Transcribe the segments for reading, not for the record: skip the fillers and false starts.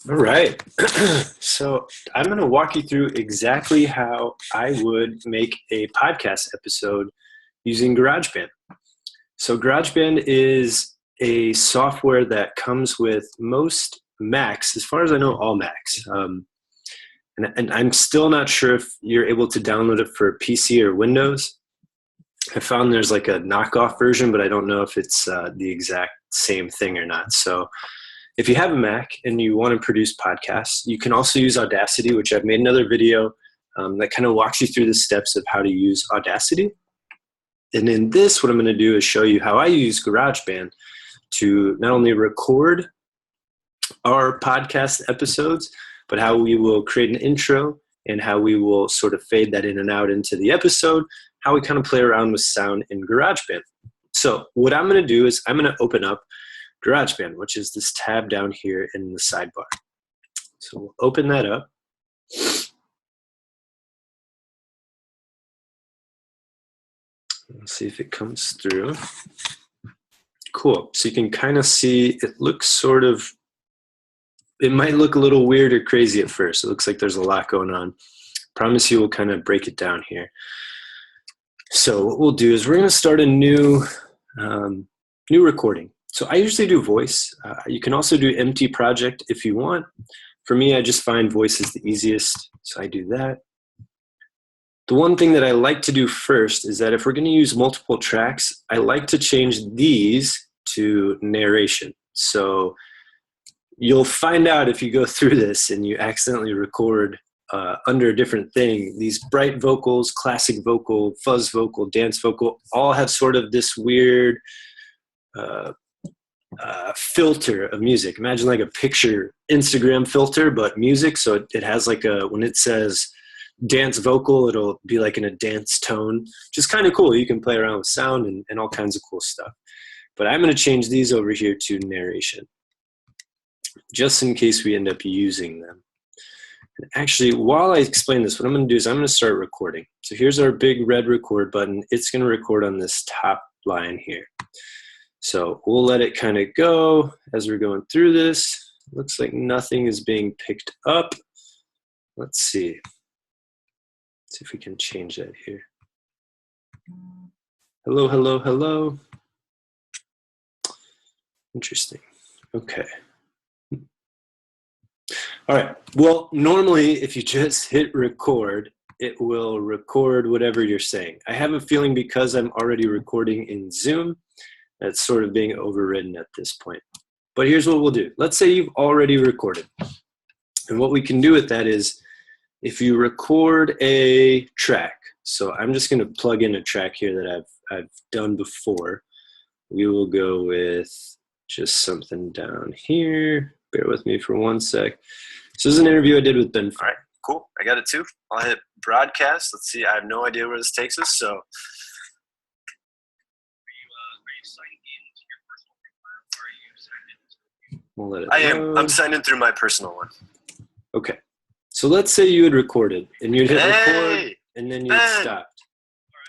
All right. So I'm going to walk you through exactly how I would make a podcast episode using Garageband. So Garageband is a software that comes with most Macs, as far as I know, all Macs. And I'm still not sure if you're able to download it for PC or Windows. I found there's like a knockoff version, but I don't know if it's the exact same thing or not. So if you have a Mac and you want to produce podcasts, you can also use Audacity, which I've made another video that kind of walks you through the steps of how to use Audacity. And in this, what I'm going to do is show you how I use GarageBand to not only record our podcast episodes, but how we will create an intro and how we will sort of fade that in and out into the episode, how we kind of play around with sound in GarageBand. So what I'm going to do is I'm going to open up GarageBand, which is this tab down here in the sidebar. So we'll open that up. Let's see if it comes through. Cool. So you can kind of see it looks sort of, it might look a little weird or crazy at first. It looks like there's a lot going on. Promise you we'll kind of break it down here. So what we'll do is we're going to start a new recording. So I usually do voice. You can also do empty project if you want. For me, I just find voice is the easiest, so I do that. The one thing that I like to do first is that if we're going to use multiple tracks, I like to change these to narration. So you'll find out if you go through this and you accidentally record under a different thing, these bright vocals, classic vocal, fuzz vocal, dance vocal, all have sort of this weird filter of music. Imagine like a picture Instagram filter, but music. So it has like when it says dance vocal, it'll be like in a dance tone, which is kind of cool. You can play around with sound and all kinds of cool stuff. But I'm going to change these over here to narration, just in case we end up using them. And actually, while I explain this, what I'm going to do is I'm going to start recording. So here's our big red record button. It's going to record on this top line here. So we'll let it kind of go as we're going through this. Looks like nothing is being picked up. Let's see. Let's see if we can change that here. Hello, hello, hello. Interesting. Okay. All right. Well, normally if you just hit record, it will record whatever you're saying. I have a feeling because I'm already recording in Zoom, that's sort of being overridden at this point. But here's what we'll do. Let's say you've already recorded. And what we can do with that is if you record a track, so I'm just going to plug in a track here that I've done before. We will go with just something down here. Bear with me for 1 sec. So this is an interview I did with Ben. All right, cool. I got it too. I'll hit broadcast. Let's see. I have no idea where this takes us, so. We'll let it load. I'm signed in through my personal one. Okay. So let's say you had recorded and you'd hit record and then you'd stopped.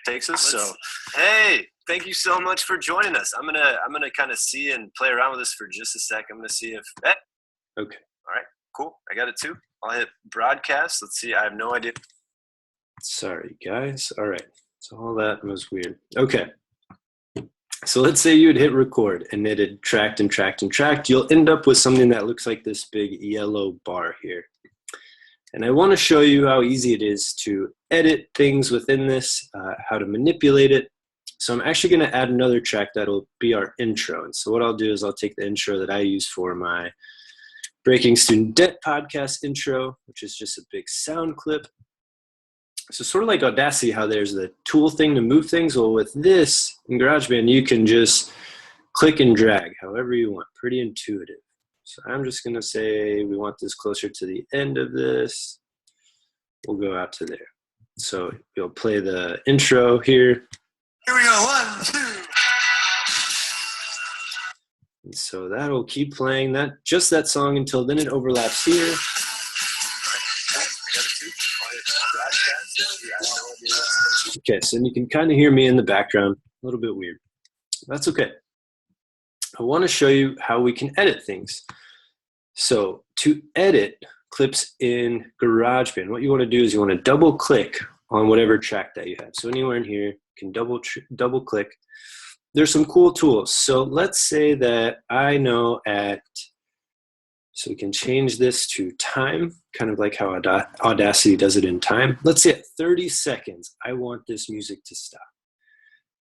Takes us. So hey, thank you so much for joining us. I'm gonna kind of see and play around with this for just a sec. I'm gonna see if okay. All right, cool. I got it too. I'll hit broadcast. Let's see. I have no idea. Sorry guys. All right. So all that was weird. Okay. So let's say you would hit record and it had tracked and tracked and tracked. You'll end up with something that looks like this big yellow bar here. And I want to show you how easy it is to edit things within this, how to manipulate it. So I'm actually going to add another track that'll be our intro. And so what I'll do is I'll take the intro that I use for my Breaking Student Debt podcast intro, which is just a big sound clip. So sort of like Audacity, how there's the tool thing to move things. Well, with this in GarageBand, you can just click and drag however you want. Pretty intuitive. So I'm just going to say we want this closer to the end of this. We'll go out to there. So you'll play the intro here. Here we go. 1, 2. And so that'll keep playing just that song until then it overlaps here. Okay, so you can kind of hear me in the background, a little bit weird. That's okay. I want to show you how we can edit things. So to edit clips in GarageBand, what you want to do is you want to double click on whatever track that you have. So anywhere in here, you can double click. There's some cool tools. So let's say that I know so we can change this to time, kind of like how Audacity does it in time. Let's say at 30 seconds, I want this music to stop.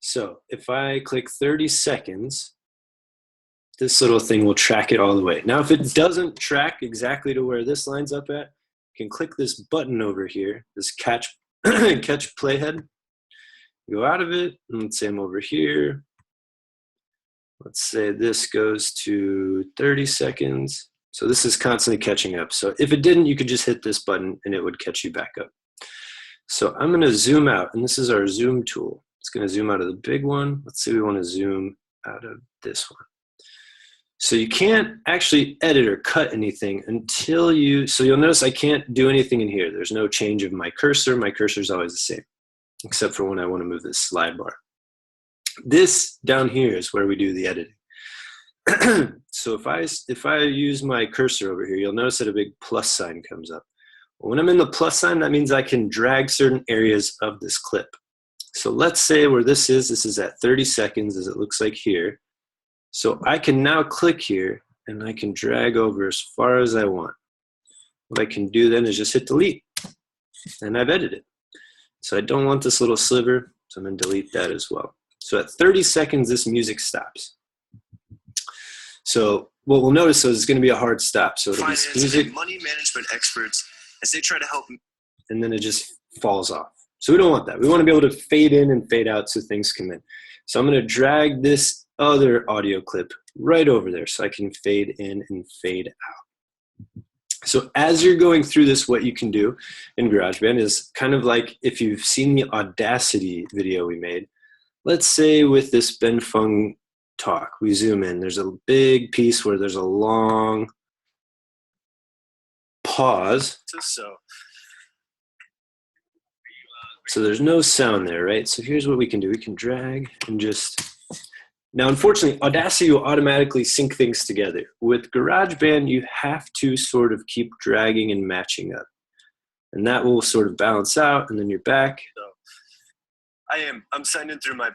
So if I click 30 seconds, this little thing will track it all the way. Now, if it doesn't track exactly to where this lines up at, you can click this button over here, this catch playhead. Go out of it, and let's say I'm over here. Let's say this goes to 30 seconds. So this is constantly catching up. So if it didn't, you could just hit this button and it would catch you back up. So I'm going to zoom out, and this is our zoom tool. It's going to zoom out of the big one. Let's say we want to zoom out of this one. So you can't actually edit or cut anything until so you'll notice I can't do anything in here. There's no change of my cursor. My cursor is always the same, except for when I want to move this slide bar. This down here is where we do the editing. So if I use my cursor over here, you'll notice that a big plus sign comes up. When I'm in the plus sign, that means I can drag certain areas of this clip. So let's say where this is at 30 seconds, as it looks like here. So I can now click here, and I can drag over as far as I want. What I can do then is just hit delete, and I've edited. So I don't want this little sliver, so I'm going to delete that as well. So at 30 seconds, this music stops. So what we'll notice is it's going to be a hard stop. So it'll be music, and money management experts as they try to help. And then it just falls off. So we don't want that. We want to be able to fade in and fade out so things come in. So I'm going to drag this other audio clip right over there so I can fade in and fade out. So as you're going through this, what you can do in GarageBand is kind of like if you've seen the Audacity video we made. Let's say with this Ben Fung talk, we zoom in. There's a big piece where there's a long pause. So there's no sound there, right? So here's what we can do. We can drag and just... Now, unfortunately, Audacity will automatically sync things together. With GarageBand, you have to sort of keep dragging and matching up. And that will sort of balance out, and then you're back. I'm signed in through my...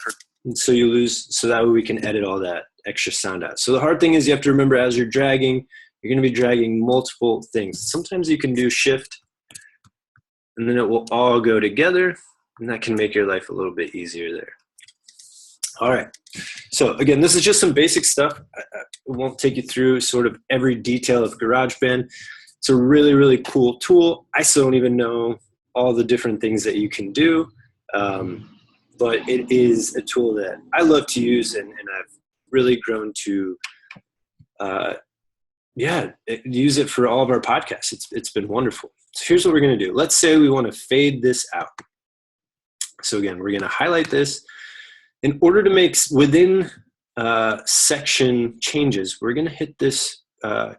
And so you lose, so that way we can edit all that extra sound out. So the hard thing is you have to remember as you're dragging, you're going to be dragging multiple things. Sometimes you can do shift, and then it will all go together, and that can make your life a little bit easier there. All right. So again, this is just some basic stuff. I won't take you through sort of every detail of GarageBand. It's a really, really cool tool. I still don't even know all the different things that you can do. But it is a tool that I love to use, and I've really grown to use it for all of our podcasts. It's been wonderful. So here's what we're going to do. Let's say we want to fade this out. So again, we're going to highlight this. In order to make within section changes, we're going to hit this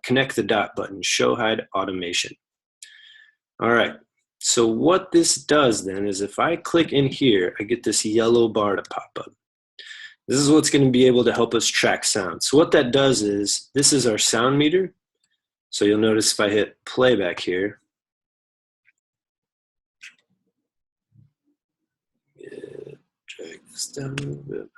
connect the dot button, show hide automation. All right. So what this does then is if I click in here, I get this yellow bar to pop up. This is what's going to be able to help us track sound. So what that does is, this is our sound meter. So you'll notice if I hit playback here, drag this down a little bit.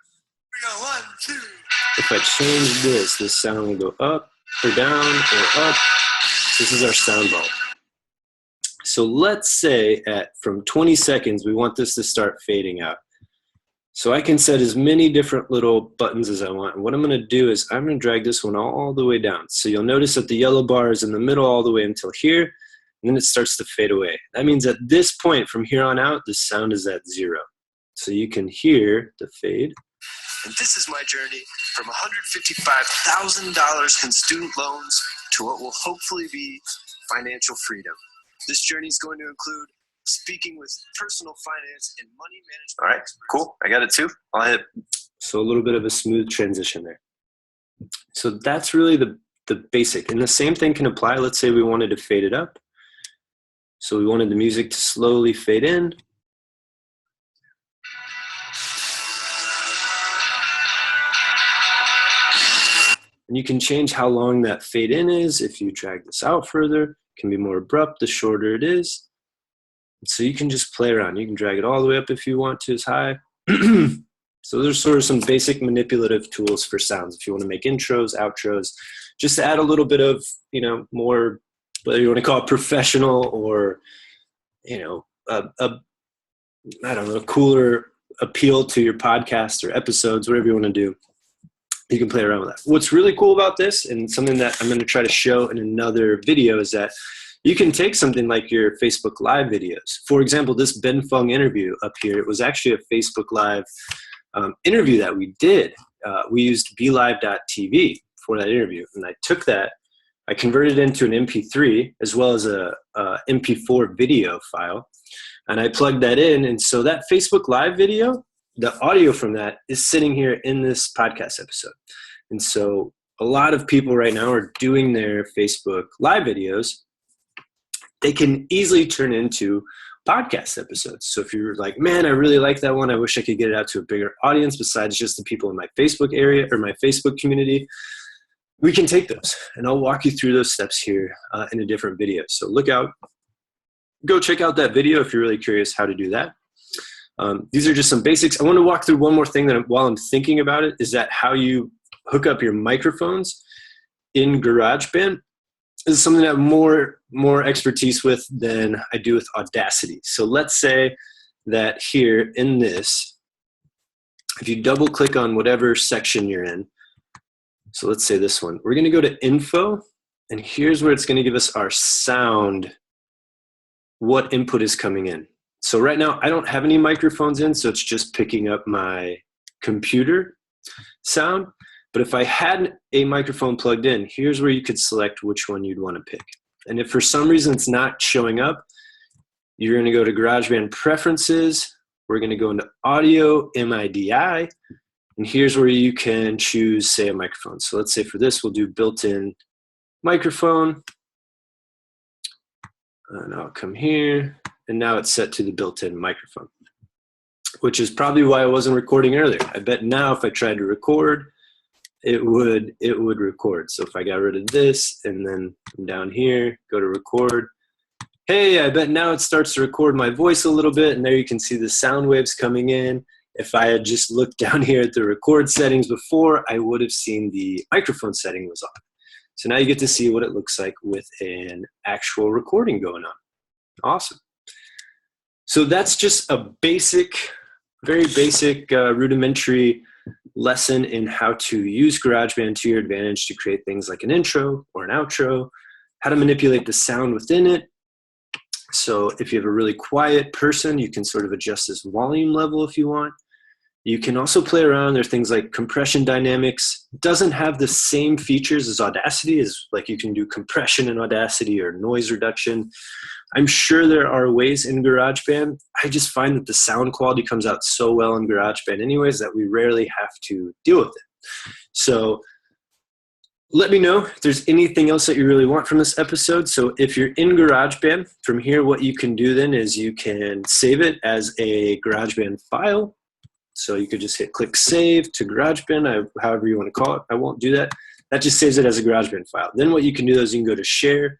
If I change this sound will go up or down or up. This is our sound bulb. So let's say from 20 seconds, we want this to start fading out. So I can set as many different little buttons as I want. And what I'm going to do is I'm going to drag this one all the way down. So you'll notice that the yellow bar is in the middle all the way until here, and then it starts to fade away. That means at this point from here on out, the sound is at 0. So you can hear the fade. And this is my journey from $155,000 in student loans to what will hopefully be financial freedom. This journey is going to include speaking with personal finance and money management. All right, cool. I got it too. I'll hit. So a little bit of a smooth transition there. So that's really the basic. And the same thing can apply. Let's say we wanted to fade it up. So we wanted the music to slowly fade in. And you can change how long that fade in is. If you drag this out further, it can be more abrupt the shorter it is. So you can just play around. You can drag it all the way up if you want to as high. So there's sort of some basic manipulative tools for sounds. If you want to make intros, outros, just to add a little bit of, more, whether you want to call it professional or, a cooler appeal to your podcast or episodes, whatever you want to do. You can play around with that. What's really cool about this, and something that I'm going to try to show in another video, is that you can take something like your Facebook Live videos. For example, this Ben Fung interview up here, it was actually a Facebook Live interview that we did. We used BeLive.tv for that interview. And I took that, I converted it into an MP3 as well as a MP4 video file. And I plugged that in. And so that Facebook Live video, the audio from that is sitting here in this podcast episode. And so a lot of people right now are doing their Facebook Live videos. They can easily turn into podcast episodes. So if you're like, man, I really like that one, I wish I could get it out to a bigger audience besides just the people in my Facebook area or my Facebook community, we can take those. And I'll walk you through those steps here in a different video. So look out. Go check out that video if you're really curious how to do that. These are just some basics. I want to walk through one more thing that while I'm thinking about it, is that how you hook up your microphones in GarageBand. This is something that I have more expertise with than I do with Audacity. So let's say that here in this, if you double click on whatever section you're in, so let's say this one, we're going to go to info, and here's where it's going to give us our sound, what input is coming in. So right now I don't have any microphones in, so it's just picking up my computer sound. But if I had a microphone plugged in, here's where you could select which one you'd want to pick. And if for some reason it's not showing up, you're going to go to GarageBand Preferences. We're going to go into Audio, MIDI, and here's where you can choose, say, a microphone. So let's say for this, we'll do built-in microphone. And I'll come here, and now it's set to the built-in microphone, which is probably why I wasn't recording earlier. I bet now if I tried to record, it would record. So if I got rid of this and then down here, go to record. Hey, I bet now it starts to record my voice a little bit, and there you can see the sound waves coming in. If I had just looked down here at the record settings before, I would have seen the microphone setting was on. So now you get to see what it looks like with an actual recording going on. Awesome. So that's just a basic, very basic, rudimentary lesson in how to use GarageBand to your advantage to create things like an intro or an outro, how to manipulate the sound within it. So if you have a really quiet person, you can sort of adjust this volume level if you want. You can also play around. There are things like compression dynamics. It doesn't have the same features as Audacity, as like you can do compression in Audacity or noise reduction. I'm sure there are ways in GarageBand. I just find that the sound quality comes out so well in GarageBand anyways that we rarely have to deal with it. So let me know if there's anything else that you really want from this episode. So if you're in GarageBand, from here what you can do then is you can save it as a GarageBand file. So you could just click save to GarageBand, however you want to call it. I won't do that. That just saves it as a GarageBand file. Then what you can do is you can go to share,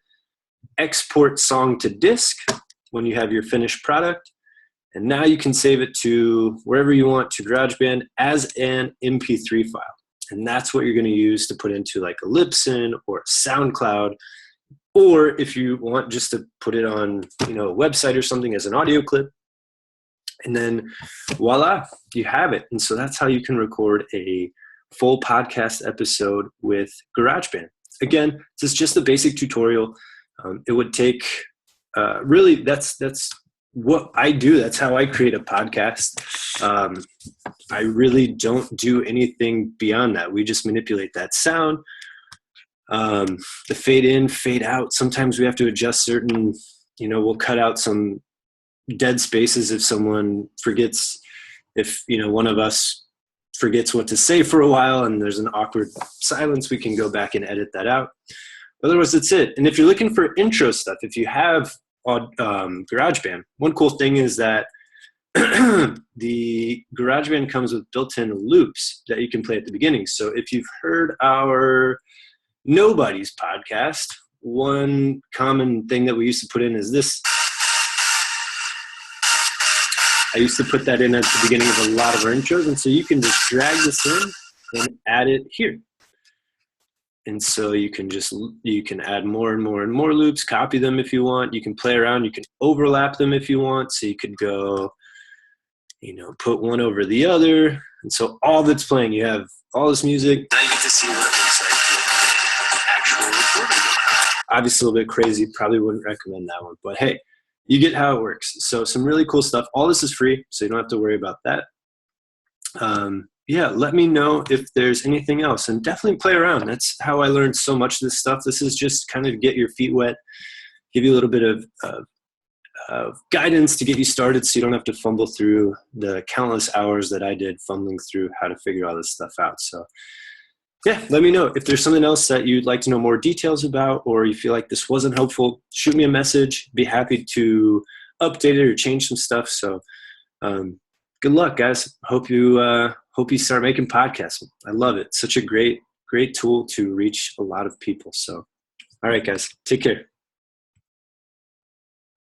export song to disk when you have your finished product. And now you can save it to wherever you want to GarageBand as an MP3 file. And that's what you're going to use to put into like a Libsyn or a SoundCloud, or if you want just to put it on, a website or something as an audio clip. And then voila, you have it. And so that's how you can record a full podcast episode with GarageBand. Again, this is just a basic tutorial. It would take, really, that's what I do. That's how I create a podcast. I really don't do anything beyond that. We just manipulate that sound, the fade in, fade out. Sometimes we have to adjust certain, we'll cut out some dead spaces if someone forgets, if one of us forgets what to say for a while and there's an awkward silence, we can go back and edit that out. Otherwise, that's it. And if you're looking for intro stuff, if you have GarageBand, one cool thing is that the GarageBand comes with built-in loops that you can play at the beginning. So if you've heard our Nobody's podcast, one common thing that we used to put in is this. I used to put that in at the beginning of a lot of our intros, and so you can just drag this in and add it here. And so you can add more and more and more loops, copy them if you want. You can play around. You can overlap them if you want. So you could go, put one over the other. And so all that's playing, you have all this music. Now you get to see what it looks like actual recording. Obviously a little bit crazy. Probably wouldn't recommend that one. But hey, you get how it works. So some really cool stuff. All this is free, so you don't have to worry about that. Let me know if there's anything else, and definitely play around. That's how I learned so much of this stuff. This is just kind of get your feet wet, give you a little bit of guidance to get you started so you don't have to fumble through the countless hours that I did fumbling through how to figure all this stuff out. So let me know if there's something else that you'd like to know more details about, or you feel like this wasn't helpful. Shoot me a message. Be happy to update it or change some stuff. So good luck, guys. Hope you start making podcasts. I love it. Such a great tool to reach a lot of people. So, all right, guys, take care.